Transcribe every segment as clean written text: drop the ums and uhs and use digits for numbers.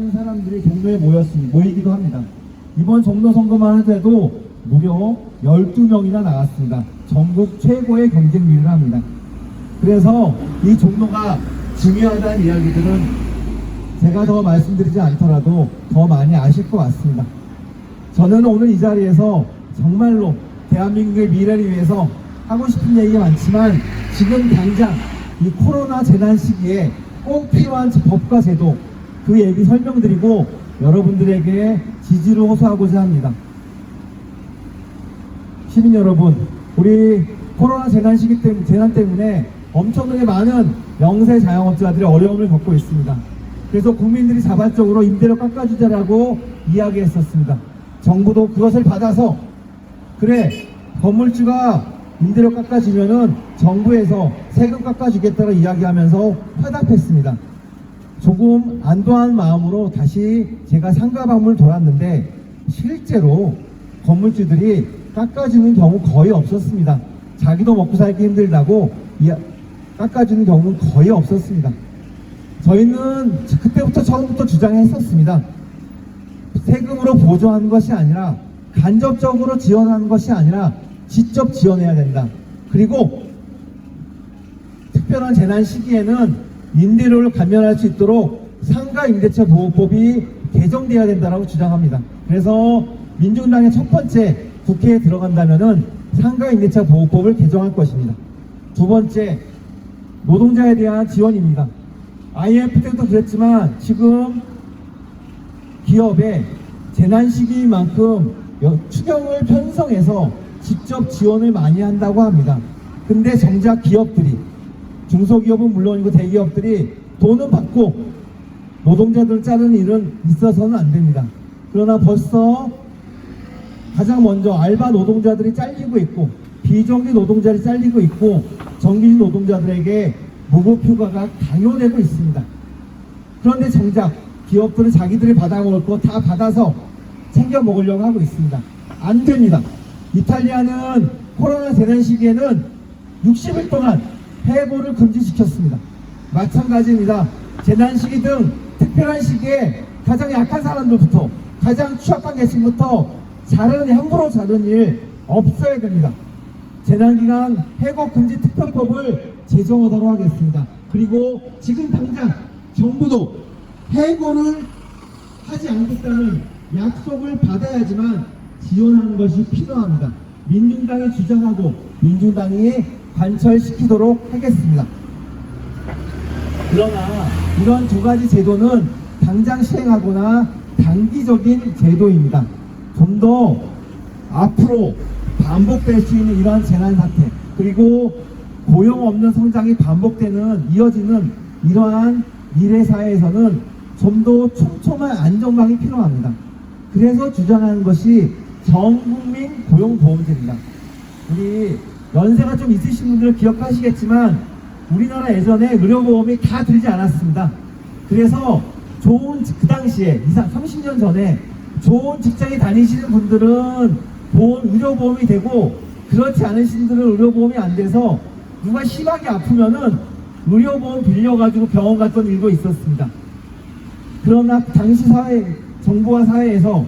많은 사람들이 종로에 모이기도 합니다. 이번 종로 선거만 하더라도 무려 12명이나 나왔습니다. 전국 최고의 경쟁률을 합니다. 그래서 이 종로가 중요하다는 이야기들은 제가 더 말씀드리지 않더라도 더 많이 아실 것 같습니다. 저는 오늘 이 자리에서 정말로 대한민국의 미래를 위해서 하고 싶은 얘기가 많지만 지금 당장 이 코로나 재난 시기에 꼭 필요한 법과 제도 그 얘기 설명드리고 여러분들에게 지지를 호소하고자 합니다. 시민 여러분, 우리 코로나 재난 때문에 엄청나게 많은 영세 자영업자들이 어려움을 겪고 있습니다. 그래서 국민들이 자발적으로 임대료 깎아주자라고 이야기했었습니다. 정부도 그것을 받아서 그래 건물주가 임대료 깎아주면은 정부에서 세금 깎아주겠다고 이야기하면서 화답했습니다. 조금 안도한 마음으로 다시 제가 상가 방문을 돌았는데 실제로 건물주들이 깎아주는 경우 거의 없었습니다. 자기도 먹고 살기 힘들다고 깎아주는 경우는 거의 없었습니다. 저희는 그때부터 처음부터 주장했었습니다. 세금으로 보조하는 것이 아니라 간접적으로 지원하는 것이 아니라 직접 지원해야 된다. 그리고 특별한 재난 시기에는 임대료를 감면할 수 있도록 상가 임대차 보호법이 개정돼야 된다고 주장합니다. 그래서 민주당의 첫 번째 국회에 들어간다면은 상가 임대차 보호법을 개정할 것입니다. 두 번째, 노동자에 대한 지원입니다. IMF 때도 그랬지만 지금 기업에 재난 시기만큼 추경을 편성해서 직접 지원을 많이 한다고 합니다. 근데 정작 기업들이, 중소기업은 물론이고 대기업들이 돈은 받고 노동자들을 자르는 일은 있어서는 안 됩니다. 그러나 벌써 가장 먼저 알바 노동자들이 잘리고 있고 비정규 노동자들이 잘리고 있고 정규직 노동자들에게 무급휴가가 강요되고 있습니다. 그런데 정작 기업들은 자기들이 받아먹을 거 다 받아서 챙겨 먹으려고 하고 있습니다. 안 됩니다. 이탈리아는 코로나 재난 시기에는 60일 동안 해고를 금지시켰습니다. 마찬가지입니다. 재난 시기 등 특별한 시기에 가장 약한 사람들부터 가장 취약한 계층부터 함부로 자르는 일 없어야 됩니다. 재난기간 해고금지 특별법을 제정하도록 하겠습니다. 그리고 지금 당장 정부도 해고를 하지 않겠다는 약속을 받아야지만 지원하는 것이 필요합니다. 민주당이 주장하고 민주당이 관철시키도록 하겠습니다. 그러나 이런 두 가지 제도는 당장 시행하거나 단기적인 제도입니다. 좀 더 앞으로 반복될 수 있는 이러한 재난 사태, 그리고 고용 없는 성장이 이어지는 이러한 미래 사회에서는 좀 더 촘촘한 안전망이 필요합니다. 그래서 주장하는 것이 전국민 고용보험제입니다. 우리 연세가 좀 있으신 분들은 기억하시겠지만 우리나라 예전에 의료보험이 다 들지 않았습니다. 그래서 그 당시에 30년 전에 좋은 직장에 다니시는 분들은 의료보험이 되고 그렇지 않으신 분들은 의료보험이 안 돼서 누가 심하게 아프면은 의료보험 빌려가지고 병원 갔던 일도 있었습니다. 그러나 당시 정부와 사회에서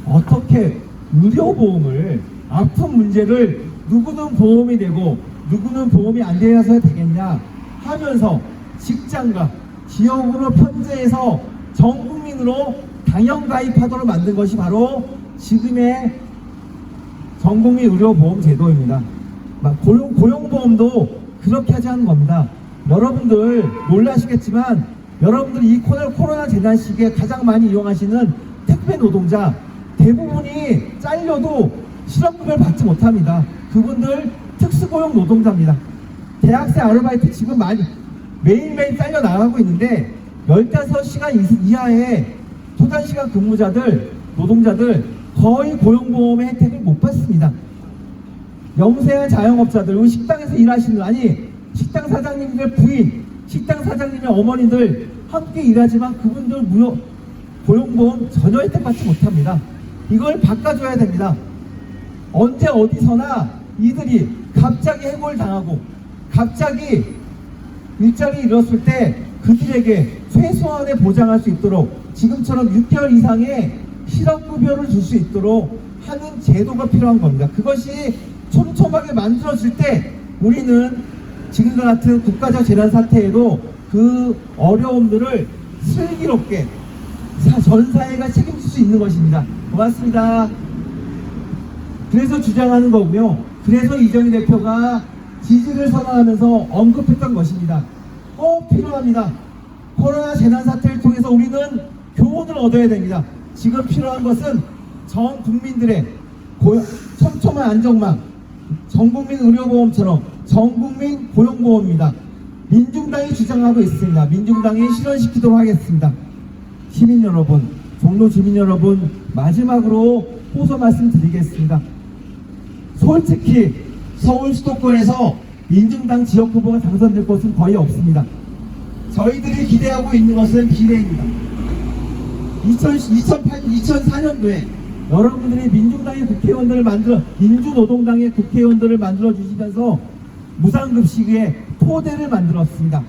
어떻게 의료보험을 아픈 문제를 누구는 보험이 되고 누구는 보험이 안 되어서 되겠냐 하면서 직장과 지역으로 편제해서 전 국민으로 당연 가입하도록 만든 것이 바로 지금의 전국민 의료보험 제도입니다. 고용보험도 그렇게 하지 않은 겁니다. 여러분들 놀라시겠지만 여러분들 이 코로나 재난 시기에 가장 많이 이용하시는 택배 노동자 대부분이 잘려도 실업급여를 받지 못합니다. 그분들 특수고용 노동자입니다. 대학생 아르바이트 지금 매일매일 잘려 나가고 있는데 15시간 이하의 초단시간 노동자들 거의 고용보험의 혜택을 못 받습니다. 영세한 자영업자들, 식당에서 일하시는, 식당 사장님들 부인, 식당 사장님의 어머니들 함께 일하지만 그분들 고용보험 전혀 혜택 받지 못합니다. 이걸 바꿔줘야 됩니다. 언제 어디서나 이들이 갑자기 해고를 당하고 갑자기 일자리 잃었을 때 그들에게 최소한의 보장할 수 있도록 지금처럼 6개월 이상의 실업급여를 줄 수 있도록 하는 제도가 필요한 겁니다. 그것이 촘촘하게 만들어질 때 우리는 지금과 같은 국가적 재난 사태에도 그 어려움들을 슬기롭게 전 사회가 책임질 수 있는 것입니다. 고맙습니다. 그래서 주장하는 거고요. 그래서 이정희 대표가 지지를 선언하면서 언급했던 것입니다. 꼭 필요합니다. 코로나 재난 사태를 통해서 우리는 교훈을 얻어야 됩니다. 지금 필요한 것은 전 국민들의 촘촘한 안정망, 전국민 의료보험처럼 전국민 고용보험입니다. 민중당이 주장하고 있습니다. 민중당이 실현시키도록 하겠습니다. 시민 여러분, 종로 주민 여러분, 마지막으로 호소 말씀드리겠습니다. 솔직히 서울 수도권에서 민중당 지역 후보가 당선될 것은 거의 없습니다. 저희들이 기대하고 있는 것은 비례입니다. 2004년도에 여러분들이 민중당의 국회의원들을 민주노동당의 국회의원들을 만들어 주시면서 무상급식의 토대를 만들었습니다.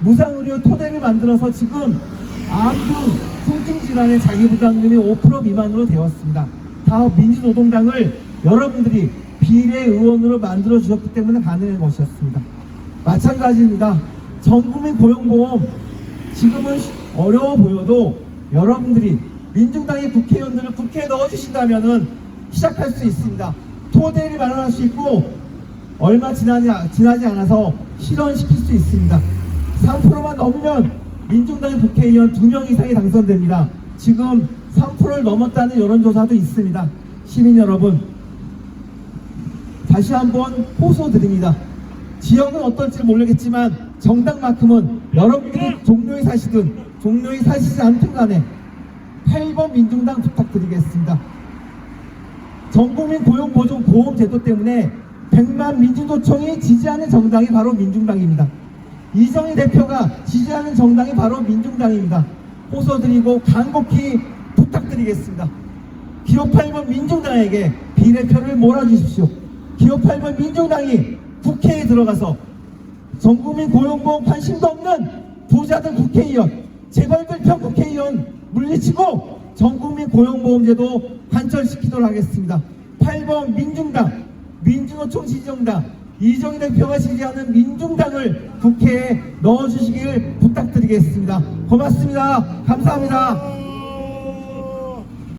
무상의료 토대를 만들어서 지금 암등, 통증질환의 자기부담금이 5% 미만으로 되었습니다. 다 민주노동당을 여러분들이 비례의원으로 만들어 주셨기 때문에 가능한 것이었습니다. 마찬가지입니다. 전국민 고용보험 지금은 어려워 보여도 여러분들이 민중당의 국회의원들을 국회에 넣어주신다면 시작할 수 있습니다. 토대를 마련할 수 있고 얼마 지나지 않아서 실현시킬 수 있습니다. 3%만 넘으면 민중당의 국회의원 2명 이상이 당선됩니다. 지금 3%를 넘었다는 여론조사도 있습니다. 시민 여러분, 다시 한번 호소드립니다. 지역은 어떨지 모르겠지만 정당만큼은 여러분들이 종로에 사시든 종로에 사시지 않든 간에 8번 민중당 부탁드리겠습니다. 전국민 고용보험제도 때문에 100만 민주노총이 지지하는 정당이 바로 민중당입니다. 이정희 대표가 지지하는 정당이 바로 민중당입니다. 호소드리고 간곡히 부탁드리겠습니다. 기호 8번 민중당에게 비례표를 몰아주십시오. 기호 8번 민중당이 국회에 들어가서 전국민 고용보험 관심도 없는 부자들 국회의원, 재벌들 편 국회의원 물리치고 전국민 고용보험제도 관철시키도록 하겠습니다. 8번 민중당, 민주노총 지지정당, 이정희 대표가 지지하는 민중당을 국회에 넣어주시길 부탁드리겠습니다. 고맙습니다. 감사합니다.